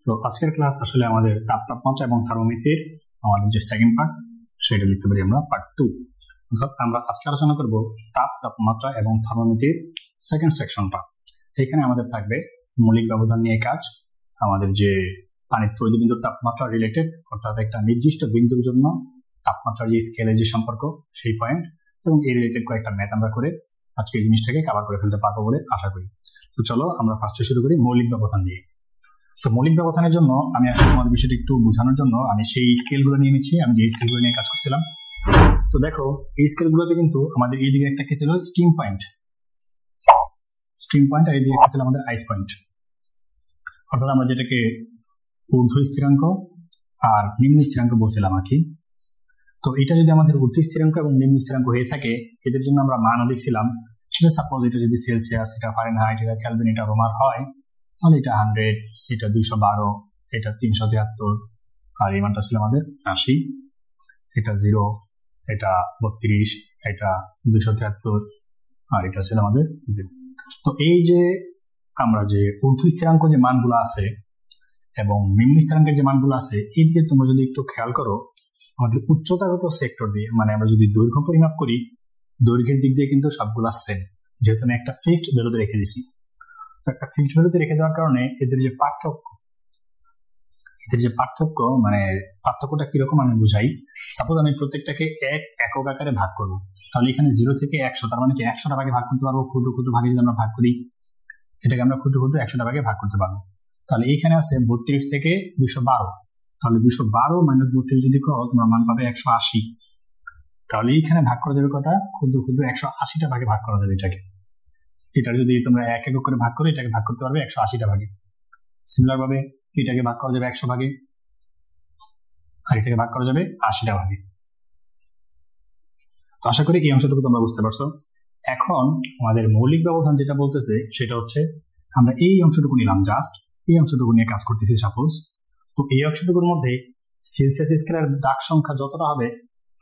তো আজকের ক্লাস আসলে আমাদের তাপমাত্রা এবং থার্মোমিটার আমাদের যে সেকেন্ড পার্ট সেটা লিখতে পারি আমরা পার্ট 2। অর্থাৎ আমরা আজকে আলোচনা করব তাপমাত্রা এবং থার্মোমিটার সেকেন্ড সেকশনটা। এখানে আমাদের থাকবে মৌলিক ব্যবধান নিয়ে কাজ, আমাদের যে পানির চৌদ্দ বিন্দুর তাপমাত্রা রিলেটেড, অর্থাৎ একটা নির্দিষ্ট বিন্দুর জন্য তাপমাত্রার যে স্কেলের যে সম্পর্ক সেই পয়েন্ট এবং এই রিলেটেড কয়েকটা ম্যাথ আমরা করে আজকে এই জিনিসটাকে কভার করে ফেলতে পারবো বলে আশা করি। তো চলো আমরা ফার্স্টে শুরু করি মৌলিক ব্যবধান দিয়ে। তো মৌলিক ব্যবধানের জন্য আমি আসলে তোমাদের বিষয়টা একটু বোঝানোর জন্য আমি সেই স্কেলগুলো নিয়ে নিচ্ছি, আমি যে স্কেলগুলো নিয়ে কাজ করছিলাম। তো দেখো এই স্কেলগুলোতে কিন্তু আমাদের এইদিকে একটা কি ছিল স্টিম পয়েন্ট আর এইদিকে একটা ছিল আমাদের আইস পয়েন্ট, অর্থাৎ আমরা যেটাকে ঊর্ধ্ব স্থিরাঙ্ক আর নিম্ন স্থিরাঙ্ক বলছিলাম আর কি। তো এটা যদি আমাদের ঊর্ধ্ব স্থিরাঙ্ক এবং নিম্ন স্থিরাঙ্ক হয়ে থাকে, এদের জন্য আমরা মানও দেখছিলাম। সেটা সাপোজ এটা যদি সেলসিয়াস, এটা ফারেনহাইট, এটা কেলভিন, এটা রোমার হয়, তাহলে এটা 100, এটা 212, এটা 373, আর এই মানটা ছিল আমাদের 80, এটা 0, এটা 32, এটা 273, আর এটা ছিল আমাদের 0। তো এই যে আমরা যে ঊর্ধ্ব স্থিরাঙ্ক যে মানগুলো আছে এবং নিম্ন স্থিরাঙ্কের যে মানগুলো আছে, এই দিকে তোমরা যদি একটু খেয়াল করো, আমাদের উচ্চতাগত সেক্টর দিয়ে, মানে আমরা যদি দৈর্ঘ্য পরিমাপ করি, দৈর্ঘ্যের দিক দিয়ে কিন্তু সবগুলো সেম, যেহেতু আমি একটা ফিক্সড ভ্যালুতে রেখে দিছি। তো একটা ফিক্সড ভ্যালুতে রেখে দেওয়ার কারণে এদের যে পার্থক্য মানে পার্থক্যটা কিরকম আমি বুঝাই। সাপোজ আমি প্রত্যেকটাকে একক আকারে ভাগ করবো, তাহলে এখানে 0 থেকে 100, তার মানে কি 100টা ভাগে ভাগ করতে পারবো। ক্ষুদ্র ক্ষুদ্র ভাগে যদি আমরা ভাগ করি, এটাকে আমরা ক্ষুদ্র ক্ষুদ্র 100টা ভাগে ভাগ করতে পারবো। তাহলে এইখানে আছে 32 থেকে 212, তাহলে 212 মাইনাস 32 যদি করো তোমরা মান পাবে 180। তাহলে এইখানে ভাগ করা যাবে কটা? ক্ষুদ্র ক্ষুদ্র 180টা ভাগে ভাগ করা যাবে এটাকে। এটা যদি তোমরা এক একক করে ভাগ করো, এটাকে ভাগ করতে পারবে 180টা ভাগে। সিমিলার ভাবে এটাকে ভাগ করা যাবে 100 ভাগে, আর এটাকে ভাগ করা যাবে 80টা ভাগে। তো আশা করি এই অংশটুকু তোমরা বুঝতে পারছো। এখন আমাদের মৌলিক ব্যবধান যেটা বলতেছে সেটা হচ্ছে আমরা এই অংশটুকু নিলাম, জাস্ট এই অংশটুকু নিয়ে কাজ করতেছি সাপোজ। তো এই অংশটুকুর মধ্যে সেলসিয়াস স্কেলের দাগ সংখ্যা যতটা হবে,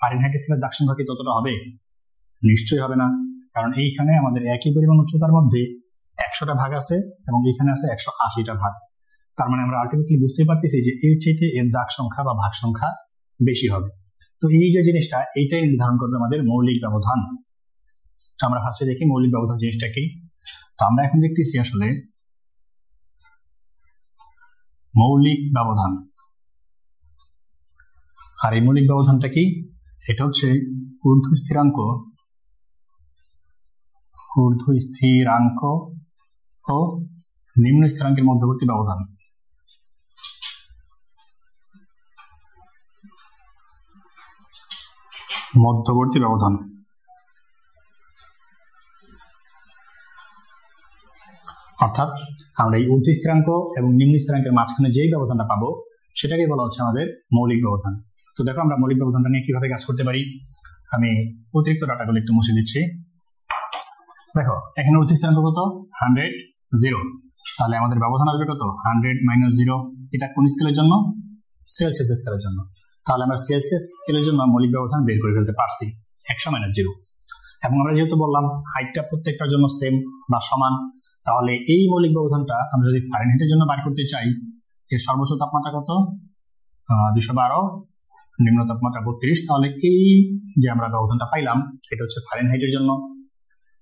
ফারেনহাইট স্কেলের দাগ সংখ্যা কি ততটা হবে? নিশ্চয়ই হবে না, কারণ এইখানে আমাদের একই পরিমাণ উচ্চতার মধ্যে 100টা ভাগ আছে এবং এখানে আছে 180টা ভাগ। তার মানে আমরা আলটিমেটলি বুঝতে পারতেছি যে এর চাইতে এর দাগ সংখ্যা বা ভাগ সংখ্যা বেশি হবে। তো এই যে জিনিসটা, এইটাই নির্ধারণ করবে আমাদের মৌলিক ব্যবধান। তো আমরা ফার্স্টে দেখি মৌলিক ব্যবধান জিনিসটা কি। তো আমরা এখন দেখতেছি আসলে মৌলিক ব্যবধান। আর এই মৌলিক ব্যবধানটা কি? এটা হচ্ছে ঊর্ধ্ব স্থিরাঙ্ক ও নিম্ন স্থিরাঙ্কের মধ্যবর্তী ব্যবধান। অর্থাৎ আমরা এই ঊর্ধ্ব স্থিরাঙ্ক এবং নিম্ন স্থিরাঙ্কের মাঝখানে যেই ব্যবধানটা পাবো সেটাকে বলা হচ্ছে আমাদের মৌলিক ব্যবধান। তো দেখো আমরা মৌলিক ব্যবধানটা নিয়ে কিভাবে কাজ করতে পারি। আমি অতিরিক্ত ডাটাগুলো একটু মুছে দিচ্ছি। দেখো এখানে ঊর্ধ্ব স্থিরাঙ্ক কত? 100, 0, তাহলে আমাদের ব্যবধান আসবে কত? 100 - 0। এটা কোন স্কেলের জন্য? সেলসিয়াস স্কেলের জন্য। তাহলে আমরা সেলসিয়াস স্কেলের জন্য মৌলিক ব্যবধান বের করে ফেলতে পারছি, 100 - 0। এবং আমরা যেহেতু বললাম হাইটটা প্রত্যেকটার জন্য সেম বা সমান, তাহলে এই মৌলিক ব্যবধানটা আমরা যদি ফারেনহাইটের জন্য বার করতে চাই, এর সর্বোচ্চ তাপমাত্রা কত? 212, নিম্ন তাপমাত্রা 32। তাহলে এই যে আমরা ব্যবধানটা পাইলাম এটা হচ্ছে ফারেনহাইটের জন্য।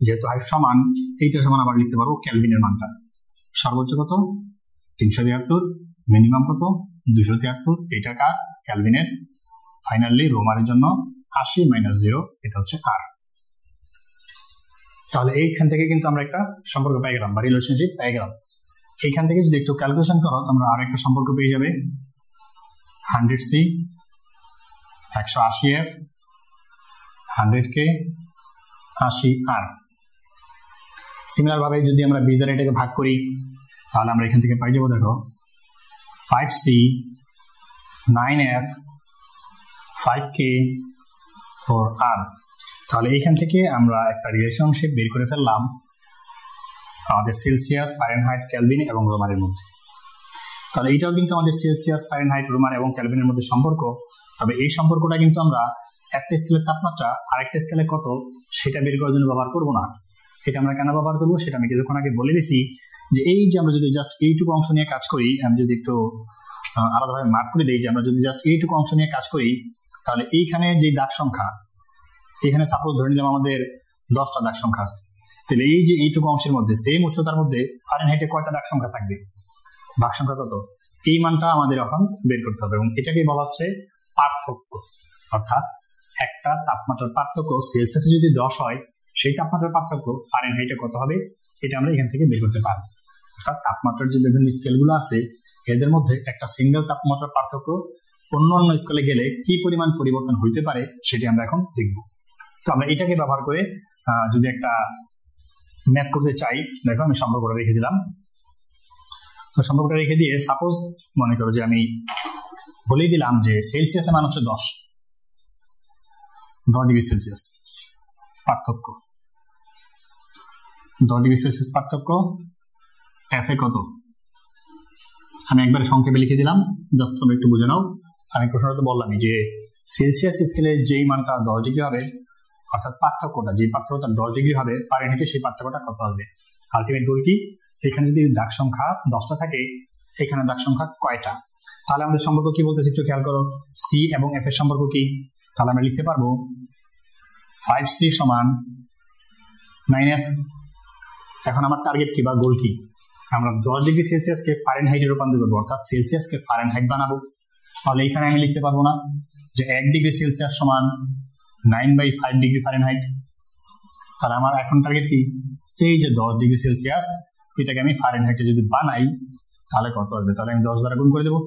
যেহেতু হাইট সমান, এইটা সমান আবার লিখতে পারবো ক্যালভিনের মানটা। সর্বোচ্চ কত? 373, মিনিমাম কত? 273, এটা কার? ক্যালভিনের। ফাইনালি রোমারের জন্য 80 - 0, এটা হচ্ছে আর। তাহলে এইখান থেকে কিন্তু আমরা একটা সম্পর্ক পেয়ে গেলাম বা রিলেশনশিপ পেয়ে গেলাম। এইখান থেকে যদি একটু ক্যালকুলেশন করো তোমরা আর একটা সম্পর্ক পেয়ে যাবে, 100C 180F 100K 80R। Similar ভাবে যদি আমরা 20 দ্বারা এটাকে ভাগ করি তাহলে আমরা এখান থেকে পাই যাবো, দেখো 5C 9F 5K 4R। তাহলে এখান থেকে আমরা একটা রিলেশনশিপ বের করে ফেললাম আমাদের সেলসিয়াস, ফারেনহাইট, কেলভিন এবং রোমারের মধ্যে। তাহলে এইটাও কিন্তু আমাদের সেলসিয়াস, ফারেনহাইট, রোমান এবং কেলভিনের মধ্যে সম্পর্ক। তবে এই সম্পর্কটা কিন্তু আমরা একটা স্কেলের তাপমাত্রা আরেকটা স্কেলে কত সেটা বের করার জন্য ব্যবহার করবো না। এটা আমরা কেন ব্যবহার করবো সেটা আমি কিছুক্ষণ আগে বলে দিছি, যে এই যে আমরা যদি জাস্ট এইটুকু অংশ নিয়ে কাজ করি, আমি যদি একটু আলাদাভাবে মার্ক করে দিই যে আমরা যদি জাস্ট এইটুকু অংশ নিয়ে কাজ করি, তাহলে এইখানে যে দাগ সংখ্যা, এখানে সাপোজ ধরে নিলাম আমাদের 10টা দাগ সংখ্যা আছে, তাহলে এই যে এইটুকু অংশের মধ্যে সেম উচ্চতার মধ্যে ফারেনহাইটে কয়টা দাগ সংখ্যা থাকবে, ভাগ সংখ্যা কত, এই মানটা আমাদের এখন বের করতে হবে। এবং এটাকে বলা হচ্ছে পার্থক্য। অর্থাৎ একটা তাপমাত্রার পার্থক্য সেলসিয়াসে যদি 10 হয়, সেই তাপমাত্রার পার্থক্য ফারেনহাইটে কত হবে, এটা আমরা এখান থেকে বের করতে পারবো। অর্থাৎ তাপমাত্রার যে বিভিন্ন স্কেলগুলো আছে এদের মধ্যে একটা সিঙ্গেল তাপমাত্রার পার্থক্য অন্য অন্য স্কেলে গেলে কি পরিমাণ পরিবর্তন হইতে পারে সেটি আমরা এখন দেখব। তো আমরা এটাকে ব্যবহার করে যদি একটা ম্যাথ করতে চাই, দেখো আমি সম্পর্কটা রেখে দিলাম। তো সম্পর্কটা রেখে দিয়ে সাপোজ মনে করো যে আমি বলেই দিলাম যে সেলসিয়াসের মান হচ্ছে 10 ডিগ্রি সেলসিয়াস পার্থক্য, 10 ডিগ্রি সেলসিয়াস পার্থক্য এফে কত, আমি একবার সংক্ষেপে লিখে দিলাম, জাস্ট তুমি একটু বুঝে নাও। আমি প্রশ্নটা বললামই যে সেলসিয়াস স্কেলে যেই মানটা 10 ডিগ্রি হবে, অর্থাৎ পার্থক্যটা যে পার্থক্যটা 10 ডিগ্রি হবে ফারেনহাইটে, সেই পার্থক্যটা কত হবে। আলটিমেট গোল কি, এখানে যদি দাগ সংখ্যা 10টা থাকে, এখানে দাগ সংখ্যা কয়টা, তাহলে আমাদের সম্পর্ক কি বলতেছে একটু খেয়াল করো। সি এবং এফ এর সম্পর্ক কি, তাহলে আমরা লিখতে পারবো 5C সমান 9F। এখন আমার টার্গেট কি বা গোল কি, আমরা 10 ডিগ্রি সেলসিয়াসকে ফারেনহাইটে রূপান্তর করবো, অর্থাৎ সেলসিয়াসকে ফারেনহাইট বানাবো। তাহলে এখানে আমি লিখতে পারবো না যে 1 ডিগ্রি সেলসিয়াস সমান 9/5 ডিগ্রি ফারেনহাইট। তাহলে আমার এখন টার্গেট কি, এই যে 10 ডিগ্রি সেলসিয়াস এটাকে আমি ফারেনহাইটে যদি বানাই তাহলে কত আসবে, তাহলে আমি 10 দ্বারা গুণ করে দেবো।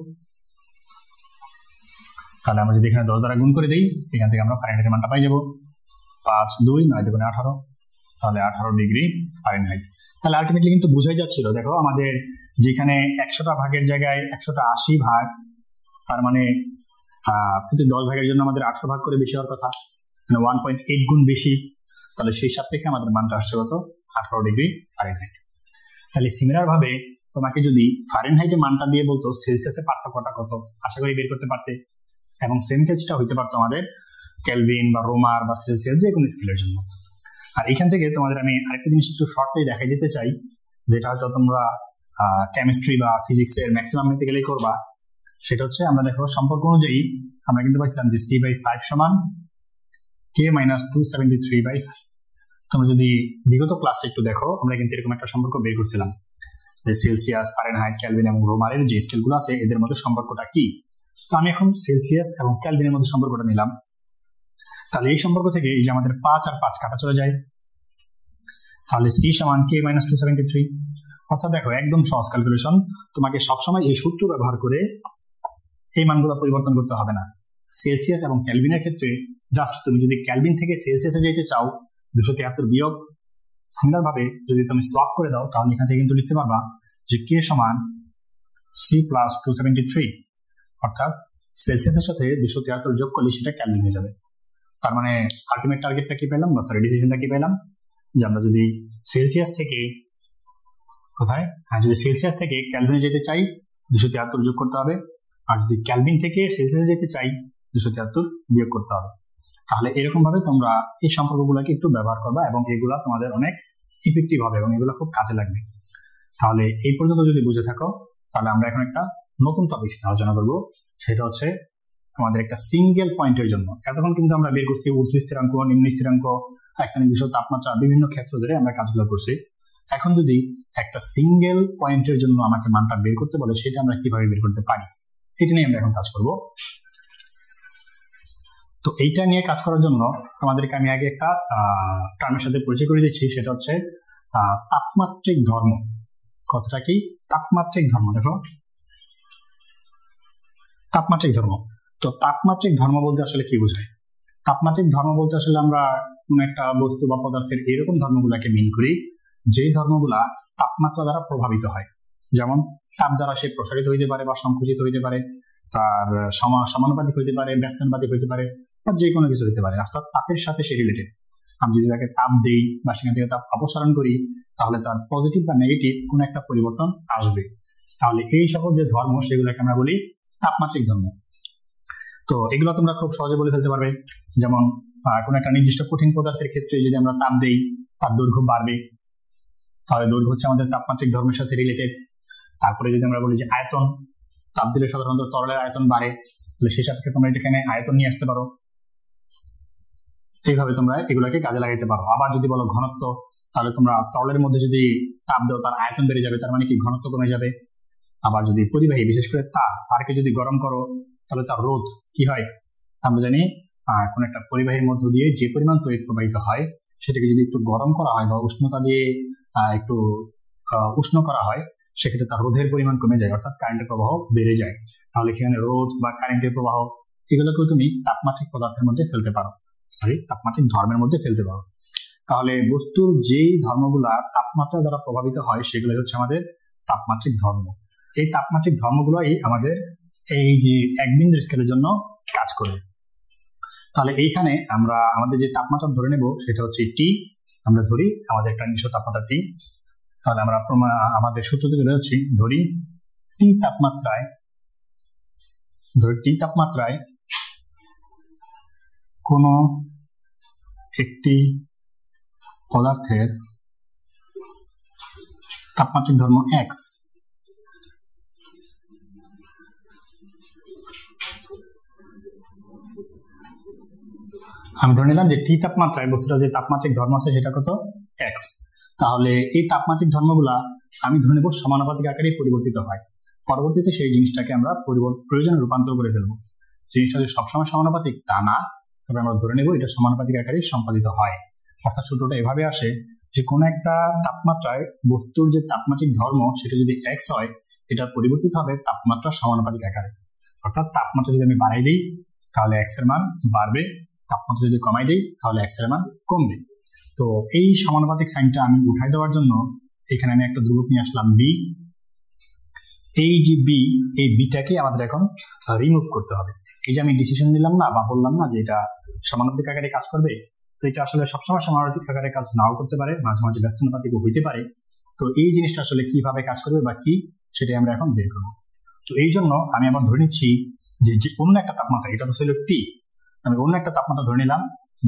তাহলে আমরা যদি এখানে 10 দ্বারা গুণ করে দিই, এখান থেকে আমরা ফারেনহাইটের মানটা পাই যাবো 5 2 9 2 18, তাহলে 18 ডিগ্রি ফারেনহাইট। তাহলে আলটিমেটলি কিন্তু বোঝাই যাচ্ছিল, দেখো আমাদের যেখানে 100টা ভাগের জায়গায় 100টা 80 ভাগ, তার মানে প্রতি 10 ভাগের জন্য আমাদের 800 ভাগ করে বেশি হওয়ার কথা, মানে 1.8 গুণ বেশি। তাহলে সেই সাপেক্ষে আমাদের মানটা আসছে কত, 18 ডিগ্রি ফারেনহাইট। তাহলে সিমিলার ভাবে তোমাকে যদি ফারেনহাইটে মানটা দিয়ে বলতো সেলসিয়াসে পার্থক্যটা কত, আশা করি বের করতে পারতে। এবং সেম কেসটা হইতে পারতো আমাদের কেলভিন বা রোমার বা সেলসিয়াস যে কোনো স্কেলের জন্য। আর এখান থেকে তোমাদের আমি আরেকটা জিনিস একটু শর্টলি দেখাই দিতে চাই, যেটা হয়তো তোমরা কেমিস্ট্রি বা ফিজিক্সের ম্যাক্সিমাম নিতে গেলেই করবা। সেটা হচ্ছে আমরা দেখো সম্পর্ক অনুযায়ী আমরা কিন্তু পাইছিলাম যে C/5 সমান K - 273/5। তোমরা যদি বিগত ক্লাসটা একটু দেখো, আমরা কিন্তু এরকম একটা সম্পর্ক বের করছিলাম যে সেলসিয়াস, ফারেনহাইট, কেলভিন এবং রোমারের যে স্কেলগুলো আছে এদের মধ্যে সম্পর্কটা কি। তো আমি এখন সেলসিয়াস এবং কেলভিনের মধ্যে সম্পর্কটা নিলাম। তাহলে এই সম্পর্ক থেকে এই যে আমাদের 5 আর 5 কাটা চলে যায়, তাহলে C সমান K - 273। অর্থাৎ দেখো একদম সহজ ক্যালকুলেশন, তোমাকে সবসময় এই সূত্র ব্যবহার করে এই মানগুলো পরিবর্তন করতে হবে না। সেলসিয়াস এবং কেলভিনের ক্ষেত্রে জাস্ট তুমি যদি কেলভিন থেকে সেলসিয়াসে যেতে চাও 273 বিয়োগ, সিমিলার ভাবে যদি তুমি সোয়াপ করে দাও তাহলে এখান থেকে কিন্তু লিখতে পারবা যে K সমান C + 273, অর্থাৎ সেলসিয়াসের সাথে 273 যোগ করলে সেটা কেলভিন হয়ে যাবে। তার মানে আলটিমেট টার্গেটটা কি পেলাম, বা সরি ডিসিশনটা কি পেলাম, যে আমরা যদি সেলসিয়াস থেকে কোথায়, যদি সেলসিয়াস থেকে কেলভিনে যেতে চাই 273 যোগ করতে হবে, আর যদি কেলভিন থেকে সেলসিয়াসে যেতে চাই 273 বিয়োগ করতে হবে। তাহলে এরকম ভাবে তোমরা এই সম্পর্কগুলোকে একটু ব্যবহার করবা এবং এগুলা তোমাদের অনেক ইফেক্টিভ হবে এবং এগুলো খুব কাজে লাগবে। তাহলে এই পর্যন্ত যদি বুঝে থাকো, তাহলে আমরা এখন একটা নতুন টপিক নিয়ে আলোচনা করবো, সেটা হচ্ছে আমাদের একটা সিঙ্গেল পয়েন্টের জন্য। এতক্ষণ কিন্তু আমরা বের করছি ঊর্ধ্ব স্থিরাঙ্ক, নিম্ন স্থিরাঙ্ক, একটা নির্দিষ্ট তাপমাত্রা, বিভিন্ন ক্ষেত্র ধরে আমরা কাজগুলো করছি। এখন যদি একটা সিঙ্গেল পয়েন্টের জন্য আমাকে মানটা বের করতে বলে, সেটা আমরা কিভাবে বের করতে পারি, এটা নিয়ে আমরা এখন কাজ করব। তো এইটা নিয়ে কাজ করার জন্য তোমাদেরকে আমি আগে একটা টার্মের সাথে পরিচয় করে দিচ্ছি, সেটা হচ্ছে তাপমাত্রিক ধর্ম। কথাটা কি, তাপমাত্রিক ধর্ম। দেখো তাপমাত্রিক ধর্ম, তো তাপমাত্রিক ধর্ম বলতে আসলে কি বোঝায়? তাপমাত্রিক ধর্ম বলতে আসলে আমরা কোন একটা বস্তু বা পদার্থের এরকম ধর্মগুলাকে মিন করি যে ধর্মগুলা তাপমাত্রা দ্বারা প্রভাবিত হয়। যেমন তাপ দ্বারা সে প্রসারিত হইতে পারে বা সংকুচিত হইতে পারে, তার সমানুপাতিক হইতে পারে, ব্যস্তানুপাতিক হইতে পারে, বা যে কোনো কিছু হইতে পারে। অর্থাৎ তাপের সাথে সে রিলেটেড। আমি যদি তাকে তাপ দেই বা সেখান থেকে তাপ অপসারণ করি, তাহলে তার পজিটিভ বা নেগেটিভ কোন একটা পরিবর্তন আসবে। তাহলে এই সকল যে ধর্ম সেগুলোকে আমরা বলি তাপমাত্রিক ধর্ম। তো এগুলো তোমরা খুব সহজে বলে ফেলতে পারবে। যেমন কোন একটা নির্দিষ্ট কঠিন পদার্থের ক্ষেত্রে যদি আমরা তাপ দেই, তার দৈর্ঘ্য বাড়বে, তাহলে দৈর্ঘ্য হচ্ছে আমাদের তাপমাত্রিক ধর্মের সাথে রিলেটেড। তারপরে যদি আমরা বলি যে আয়তন, তাপ দিলে সাধারণত তরলের আয়তন বাড়ে, তাহলে সেই সাথে তোমরা এখানে আয়তন নিয়ে আসতে পারো। এইভাবে তোমরা এগুলোকে কাজে লাগাইতে পারো। আবার যদি বলো ঘনত্ব, তাহলে তোমরা তরলের মধ্যে যদি তাপ দাও তার আয়তন বেড়ে যাবে, তার মানে কি ঘনত্ব কমে যাবে। আবার যদি পরিবাহী, বিশেষ করে তারকে যদি গরম করো তাহলে তার রোধ কি হয় আমরা জানি। কোন একটা পরিবাহীর মধ্য দিয়ে যে পরিমাণ তড়িৎ প্রবাহিত হয় সেটাকে যদি একটু গরম করা হয় বা উষ্ণতা দিয়ে একটু উষ্ণ করা হয়, সেক্ষেত্রে তার রোধের পরিমাণ কমে যায়, অর্থাৎ কারেন্টের প্রবাহ বেড়ে যায়। তাহলে এখানে রোধ বা কারেন্টের প্রবাহ এগুলোকেও তুমি তাপমাত্রিক পদার্থের মধ্যে ফেলতে পারো, তাপমাত্রিক ধর্মের মধ্যে ফেলতে পারো। তাহলে বস্তুর যেই ধর্মগুলা তাপমাত্রা দ্বারা প্রভাবিত হয় সেগুলো হচ্ছে আমাদের তাপমাত্রিক ধর্ম। এই তাপমাত্রিক ধর্মগুলোই আমাদের এই যে এক বিন্দুর স্কেলের জন্য কাজ করে। তাহলে এইখানে আমরা আমাদের যে তাপমাত্রা ধরে নেব সেটা হচ্ছে টি। আমরা ধরি আমাদের একটা নির্দিষ্ট তাপমাত্রা টি। তাহলে আমরা আমাদের সূত্রতে চলে যাচ্ছি, ধরি টি তাপমাত্রায় কোন একটি পদার্থের তাপমাত্রিক ধর্ম এক্স, আমি ধরে নিলাম যে টি তাপমাত্রায় বস্তুটা যে তাপমাত্রিক ধর্ম আছে সেটা কত এক্স। তাহলে এই তাপমাত্রিক ধর্মগুলা আমি ধরে নেব সমানুপাতিক আকারে পরিবর্তিত হয়। পরবর্তীতে সেই জিনিসটাকে আমরা প্রয়োজনে রূপান্তর করে ফেলবো। জিনিসটা যে সবসময় সমানুপাতিক তা না, তবে আমরা ধরে নেব এটা সমানুপাতিক আকারে সম্পাদিত হয়। অর্থাৎ সূত্রটা এভাবে আসে যে কোন একটা তাপমাত্রায় বস্তুর যে তাপমাত্রিক ধর্ম সেটা যদি এক্স হয়, এটা পরিবর্তিত হবে তাপমাত্রা সমানুপাতিক আকারে। অর্থাৎ তাপমাত্রা যদি আমি বাড়াই দিই তাহলে এক্স এর মান বাড়বে, তাপমাত্রা যদি কমাই দিই তাহলে এক্স এর মান কমবে। তো এই সমানুপাতিক সাইনটা আমি উঠাই দেওয়ার জন্য এখানে আমি একটা ধ্রুবক নিয়ে আসলাম বি। এই যে বি, এই বিটাকে আমাদের এখন রিমুভ করতে হবে। এই যে আমি ডিসিশন নিলাম না বা বললাম না যে এটা সমানুপাতিক আকারে কাজ করবে, তো এটা আসলে সবসময় সমানুপাতিক আকারে কাজ নাও করতে পারে, মাঝে মাঝে ব্যস্তানুপাতিকও হইতে পারে। তো এই জিনিসটা আসলে কিভাবে কাজ করবে বা কি সেটাই আমরা এখন বের করবো। তো এই জন্য আমি আবার ধরে নিচ্ছি যে অন্য একটা তাপমাত্রা, এটা হচ্ছে টি, আমি অন্য একটা তাপমাত্রা ধরে নিলাম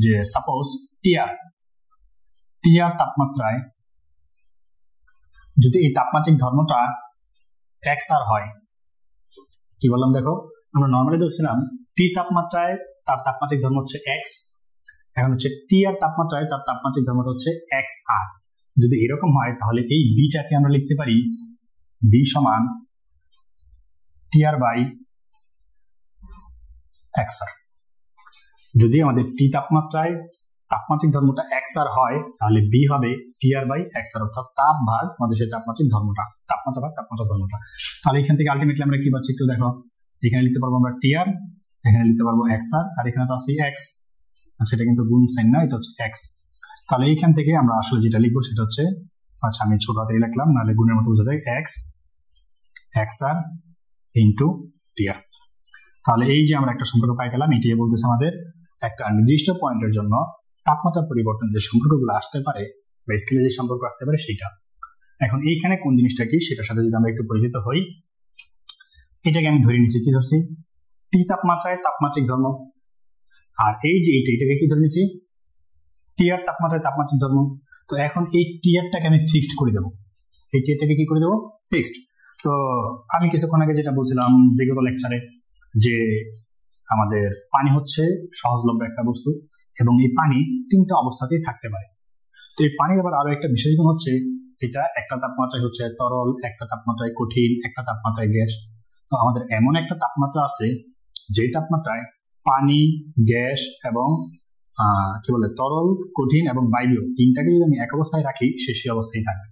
যে সাপোজ টিআর তাপমাত্রায় যদি এই তাপমাত্রিক ধর্মটা এক্স আর হয়, কি বললাম দেখো, আমরা নর্মালি ধরছিলাম টি তাপমাত্রায় তার তাপমাত্রিক ধর্ম হচ্ছে এক্স, এখন হচ্ছে টি আর তাপমাত্রায় তার তাপমাত্রিক ধর্মটা হচ্ছে এক্স আর। যদি এরকম হয় তাহলে এই বিটাকে আমরা লিখতে পারি বি সমান টি আর বাই এক্স আর। যদি আমাদের টি তাপমাত্রায় তাপমাত্রিক ধর্মটা এক্স আর হয় তাহলে বি হবে টি আর বাই এক্স আর, অর্থাৎ তাপ ভাগ আমাদের সেই তাপমাত্রিক ধর্মটা, তাপমাত্রা ভাগ তাপমাত্রা ধর্মটা। তাহলে এখান থেকে আলটিমেটলি আমরা কি পাচ্ছি একটু দেখো, এখানে লিখতে পারবো আমরা টি আর, এখানে লিখতে পারবো এক্স আর, আর এখানে তো আছে এক্স। আচ্ছা, এটা কিন্তু গুণ সাইন না, এটা হচ্ছে এক্স। তাহলে এইখান থেকে আমরা আসলে যেটা লিখবো সেটা হচ্ছে, আচ্ছা আমি ছোট হাতে লিখলাম নাহলে গুণের মতো বোঝা যায়, এক্স আর ইন্টু টি আর। তাহলে এই যে আমরা একটা সম্পর্ক পাই গেলাম, এটি বলতেছে আমাদের একটা নির্দিষ্ট পয়েন্টের জন্য তাপমাত্রা পরিবর্তন যে সম্পর্কগুলো আসতে পারে বা স্কেলে যে সম্পর্ক আসতে পারে সেটা। এখন এইখানে কোন জিনিসটা কি সেটার সাথে যদি আমরা একটু পরিচিত হই, এটাকে আমি ধরে নিচ্ছি, কি ধরছি, টি তাপমাত্রায় তাপমাত্রিক ধর্ম, আর এই যে এটাকে কি ধরে নিচ্ছি, টি আর তাপমাত্রায় তাপমাত্রিক ধর্ম। তো এখন এই টি আরটাকে আমি ফিক্সড করে দেবো, এই টি আরটাকে কি করে দেবো, ফিক্সড। তো আমি কিছুক্ষণ আগে যেটা বলছিলাম বিগত লেকচারে যে আমাদের পানি হচ্ছে সহজলভ্য একটা বস্তু এবং এই পানি তিনটা অবস্থাতেই থাকতে পারে। তো এই পানির আবার আরো একটা বিশেষ গুণ হচ্ছে এটা একটা তাপমাত্রায় হচ্ছে তরল, একটা তাপমাত্রায় কঠিন, একটা তাপমাত্রায় গ্যাস। তো আমাদের এমন একটা তাপমাত্রা আছে যে তাপমাত্রায় পানি, গ্যাস এবং কি বলে তরল, কঠিন এবং বায়বীয় তিনটাকে যদি আমি এক অবস্থায় রাখি সে সেই অবস্থায় থাকবে।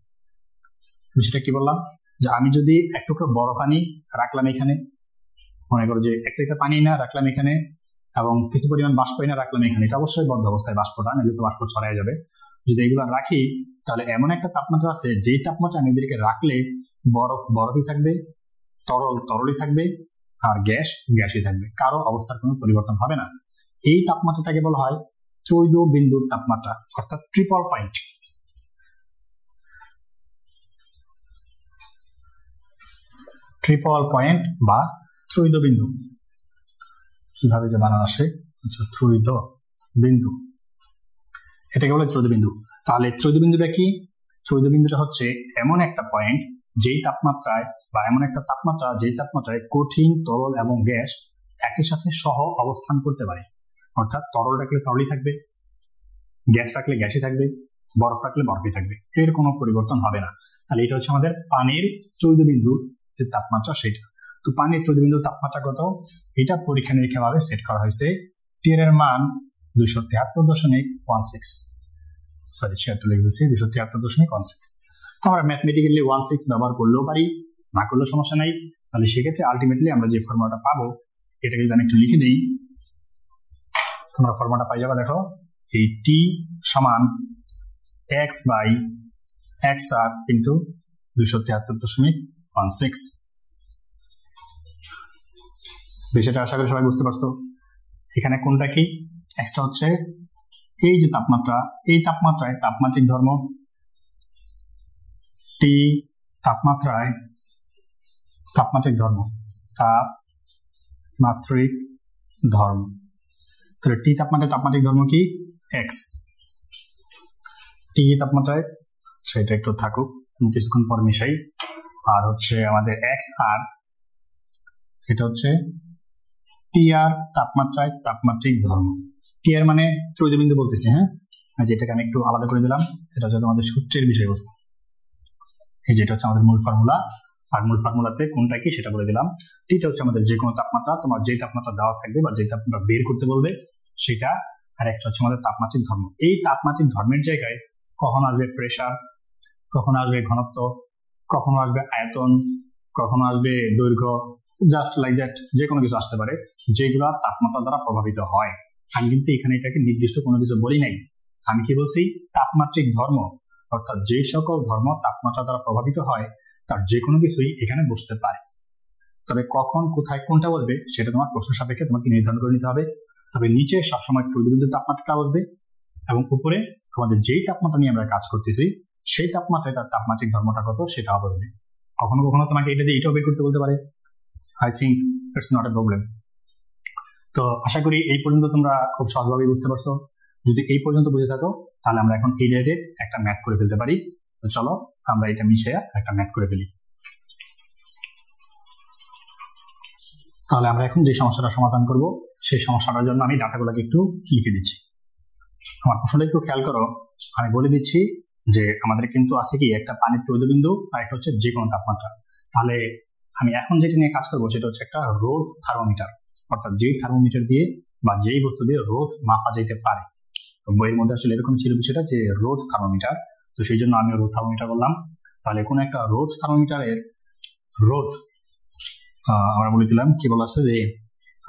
সেটা কি বললাম, যে আমি যদি এক টুকরো বড় পানি রাখলাম এখানে, মনে করো যে এক লিটার পানি না রাখলাম এখানে এবং কিছু পরিমাণ বাষ্প না রাখলাম এখানে, এটা অবশ্যই বদ্ধ অবস্থায় বাষ্পটা, নাহলে তো বাষ্প ছড়াই যাবে। যদি এগুলো রাখি তাহলে এমন একটা তাপমাত্রা আছে যেই তাপমাত্রা আমি এদেরকে রাখলে বরফই থাকবে, তরল তরলই থাকবে, আর গ্যাস গ্যাসই থাকবে, কারো অবস্থার কোনো পরিবর্তন হবে না। এই তাপমাত্রাটাকে বলা হয় ত্রৈধ বিন্দুর তাপমাত্রা, অর্থাৎ ট্রিপল পয়েন্ট। ট্রিপল পয়েন্ট বা ত্রৈধ বিন্দু, কিভাবে যে বানানো আসে, আচ্ছা ত্রৈধ বিন্দু, এটাকে বলে ত্রৈধ বিন্দু। তাহলে ত্রৈধ বিন্দুটা কি, ত্রয়োদশ বিন্দুটা হচ্ছে এমন একটা পয়েন্ট যেই তাপমাত্রায় বা এমন একটা তাপমাত্রা যেই তাপমাত্রায় কঠিন, তরল এবং গ্যাস একই সাথে সহ অবস্থান করতে পারে। অর্থাৎ তরল রাখলে তরলই থাকবে, গ্যাস রাখলে গ্যাসই থাকবে, বরফ রাখলে বরফই থাকবে, এর কোনো পরিবর্তন হবে না। তাহলে এটা হচ্ছে আমাদের পানির ত্রয়োদশ বিন্দুর যে তাপমাত্রা সেটা। তো পানির ত্রয়োদশ বিন্দুর তাপমাত্রা কত, এটা পরীক্ষা নিরীক্ষা ভাবে সেট করা হয়েছে। টিআর এর মান 273.16, সরি 76 লিখে বলছি, 273.16। তো আমরা ম্যাথমেটিক্যালি 16 ব্যবহার করলেও পারি, না করলেও সমস্যা নাই। তাহলে সেক্ষেত্রে আলটিমেটলি আমরা যে ফর্মুলাটা পাবো এটাকে যদি আমি একটু লিখে দিই, তোমরা ফর্মুলাটা পাই যাবে। দেখো, এই টি সমান এক্স বাই এক্স আর ইন্টু 273.16। বিষয়টা আশা করি সবাই বুঝতে পারছো। এখানে কোনটা কি, এক্সটা হচ্ছে এই যে তাপমাত্রা, এই তাপমাত্রায় তাপমাত্রিক ধর্ম, টি তাপমাত্রায় তাপমাত্রিক ধর্ম, তাপমাত্রিক ধর্ম। তাহলে টি তাপমাত্রায় তাপমাত্রিক ধর্ম কি, এক্স। টি তাপমাত্রায়, সেটা একটু থাকুক, কিছুক্ষণ পর মিশাই। আর হচ্ছে আমাদের এক্স আর, এটা হচ্ছে টি আর তাপমাত্রায় তাপমাত্রিক ধর্ম। টি আর মানে ত্রয়োদশ বিন্দু বলতেছি, হ্যাঁ, যেটাকে আমি একটু আলাদা করে দিলাম। এটা হচ্ছে আমাদের সূত্রের বিষয়বস্তু। এই যেটা হচ্ছে আমাদের মূল ফর্মুলা, আর মূল ফর্মুলাতে কোনটা কি সেটা বলে দিলাম। টিটা হচ্ছে আমাদের যে কোনো তাপমাত্রা, তোমার যে তাপমাত্রা দেওয়া থাকবে বা যে তাপমাত্রা বের করতে বলবে সেটা। আর এক্সটা হচ্ছে আমাদের তাপমাত্রিক ধর্ম। এই তাপমাত্রিক ধর্মের জায়গায় কখনো আসবে প্রেসার, কখনো আসবে ঘনত্ব, কখনো আসবে আয়তন, কখনো আসবে দৈর্ঘ্য, জাস্ট লাইক দ্যাট যে কোনো কিছু আসতে পারে যেগুলো তাপমাত্রা দ্বারা প্রভাবিত হয়। আমি কিন্তু এখানে এটাকে নির্দিষ্ট কোনো কিছু বলি নাই, আমি কি বলছি, তাপমাত্রিক ধর্ম, অর্থাৎ যে সকল ধর্ম তাপমাত্রা দ্বারা প্রভাবিত হয় তার যে কোনো কিছুই এখানে বসতে পারে। তবে কখন, কোথায়, কোনটা বলবে সেটা তোমার প্রশ্ন সাপেক্ষে তোমাকে নির্ধারণ করে নিতে হবে। তবে নিচে সবসময় ত্রয়োদশ বিন্দুর তাপমাত্রাটা বসবে এবং উপরে তোমাদের যেই তাপমাত্রা নিয়ে আমরা কাজ করতেছি সেই তাপমাত্রায় তার তাপমাত্রিক ধর্মটা কত সেটাও বলবে। কখনো কখনো তোমাকে এটা দিয়ে এটাও বের করতে বলতে পারে। I think it's not a problem. তো আশা করি এই পর্যন্ত তোমরা খুব সহজভাবে বুঝতে পারছো। যদি এই পর্যন্ত বুঝে থাকো তাহলে আমরা এখন এই রিলেটেড একটা ম্যাথ করে ফেলতে পারি। তো চলো আমরা এটা মিশিয়ে একটা ম্যাথ করে ফেলি। তাহলে আমরা এখন যে সমস্যাটা সমাধান করব সেই সমস্যাটার জন্য আমি ডাটাগুলোকে একটু লিখে দিচ্ছি। আমার প্রশ্নটা একটু খেয়াল করো, আমি বলে দিচ্ছি যে আমাদের কিন্তু আছে কি একটা পানির ত্রয়োদশ বিন্দু আর একটা হচ্ছে যে কোনো তাপমাত্রা। তাহলে আমি এখন যেটা নিয়ে কাজ করবো সেটা হচ্ছে একটা রোধ থার্মোমিটার, অর্থাৎ যেই থার্মোমিটার দিয়ে বা যেই বস্তু দিয়ে রোধ মাপা যেতে পারে। তো বইয়ের মধ্যে আসলে এরকম ছিল বিষয়টা যে রোধ থার্মোমিটার, তো সেই জন্য আমি রোধ থার্মোমিটার বললাম। তাহলে কোনো একটা রোধ থার্মোমিটারের রোধ আমরা বলে দিলাম কি বলা আছে যে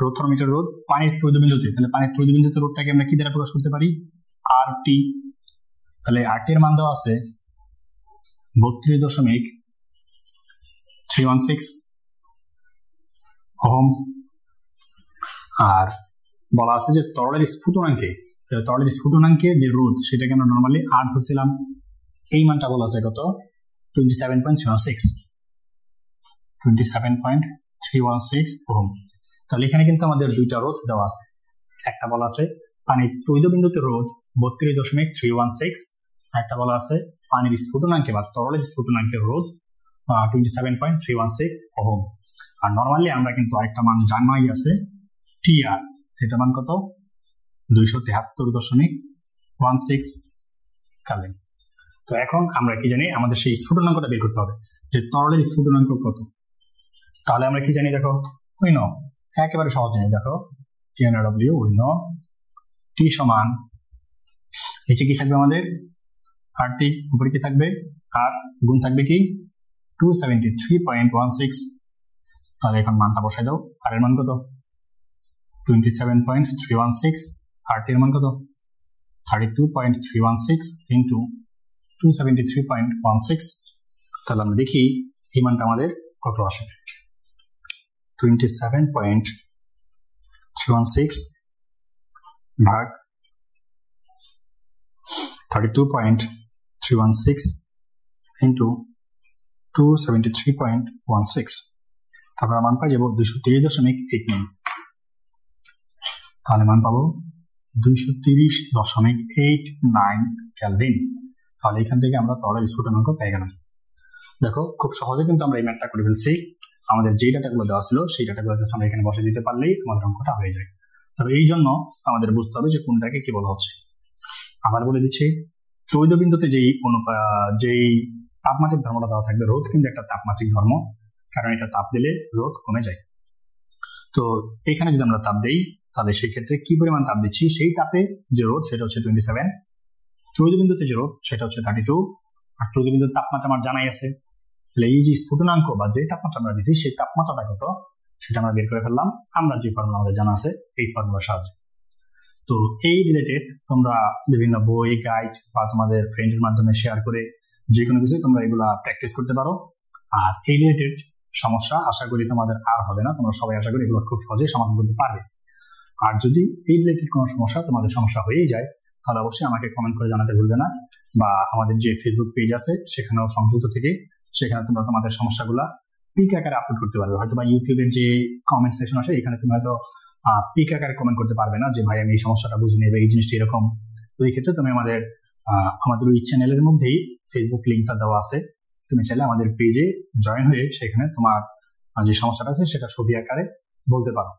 রোধ থার্মোমিটার রোধ পানির ত্রয়োদশ বিন্দুতে। তাহলে পানির ত্রয়োদশ বিন্দুতে রোধটাকে আমরা কি দ্বারা প্রকাশ করতে পারি, আর টি। তাহলে আর টি এর মান দেওয়া আছে 32.316 ওহম। আর বলা আছে যে তরলের স্ফুটনাঙ্কে যে রোধ সেটাকে আমরা নর্মালি আর ধরছিলাম, এই মানটা বলা আছে কত 27.316 ওহম। তাহলে এখানে কিন্তু আমাদের দুইটা রোধ দেওয়া আছে। একটা বলা আছে পানির ত্রয়োদশ বিন্দুতে রোধ 32.316, একটা বলা আছে পানির স্ফুটনাঙ্কে বা তরলের স্ফুটনাঙ্কের রোধ 27.316 ওহম। আর নর্মালি আমরা কিন্তু আরেকটা মান জানাই আছে টি আর, এটা মান কত 273.16 কেলভিন। তো এখন আমরা কি জানি, আমাদের সেই স্ফুটনাঙ্কটা বের করতে হবে যে তরলের স্ফুটনাঙ্ক কত। তাহলে আমরা কি জানি, দেখো উই নো, একেবারে সহজ জানি, দেখো TNW উই নো টি সমান নিচে কি থাকবে আমাদের আর টি, উপরে কি থাকবে আর, গুণ থাকবে কি 273.16। তাহলে এখন মানটা বসাই দাও, আর এর মান কত 27.316, আর টি এর মান কত 32.316 ইন্টু 273.16। তাহলে আমরা দেখি এই মানটা আমাদের কত আসে। 27.316 ভাগ 32.316 ইন্টু 273.16, তারপর মান পাই যাবো 230.89। তাহলে মান পাবো 230.89 কেলভিন। তাহলে এখান থেকে আমরা তরল স্ফুটনাঙ্ক পেয়ে গেলাম। দেখো খুব সহজে কিন্তু আমরা এই ম্যাথটা করে ফেলছি। আমাদের যে ডাটাগুলো দেওয়া ছিল সেই ডাটাগুলো আমরা এখানে বসে দিতে পারলেই আমাদের অঙ্কটা হয়ে যায়। তবে এই জন্য আমাদের বুঝতে হবে যে কোনটাকে কি বলা হচ্ছে। আবার বলে দিচ্ছি, ত্রৈধ বিন্দুতে যেই তাপমাত্রিক ধর্মটা দেওয়া থাকবে, রোধ কিন্তু একটা তাপমাত্রিক ধর্ম, কারণ এটা তাপ দিলে রোধ কমে যায়। তো এখানে যদি আমরা তাপ দেই তাহলে সেই ক্ষেত্রে কি পরিমাণ তাপ দিচ্ছি, সেই তাপে যে রোধ সেটা হচ্ছে 27, ত্রৈধ বিন্দুতে যে রোধ সেটা হচ্ছে 32, আর ত্রৈধ বিন্দুর তাপমাত্রা আমার জানাই আছে। তাহলে এই যে স্ফুটনাঙ্ক বা যে তাপমাত্রা আমরা দিচ্ছি সেই তাপমাত্রাটা কত সেটা আমরা বের করে ফেললাম আমরা যে ফর্মুলা আমাদের জানা আছে এই ফর্মুলার সাহায্যে। তো এই রিলেটেড তোমরা বিভিন্ন বই, গাইড বা তোমাদের ফ্রেন্ডের মাধ্যমে শেয়ার করে যে কোনো কিছু তোমরা এগুলা প্র্যাকটিস করতে পারো। আর এই রিলেটেড সমস্যা আশা করি তোমাদের আর হবে না, তোমরা সবাই আশা করি এগুলো খুব সহজেই সমাধান করতে পারবে। আর যদি এই রিলেটেড কোনো সমস্যা তোমাদের সমস্যা হয়েই যায় তাহলে অবশ্যই আমাকে কমেন্ট করে জানাতে ভুলবে না, বা আমাদের যে ফেসবুক পেজ আছে সেখানেও সংযুক্ত থেকে সেখানে তোমরা তোমাদের সমস্যাগুলা পিক আকারে আপলোড করতে পারবে। হয়তো বা ইউটিউবের যে কমেন্ট সেকশন আছে এখানে তুমি হয়তো পিক আকারে কমেন্ট করতে পারবে না যে ভাই আমি এই সমস্যাটা বুঝি নেই বা এই জিনিসটা এরকম। তো এই ক্ষেত্রে তুমি আমাদের ওই চ্যানেলের মধ্যেই ফেসবুক লিঙ্কটা দেওয়া আছে, তুমি চাইলে আমাদের পেজে জয়েন হয়ে সেখানে তোমার যে সমস্যাটা আছে সেটা ছবি আকারে বলতে পারো।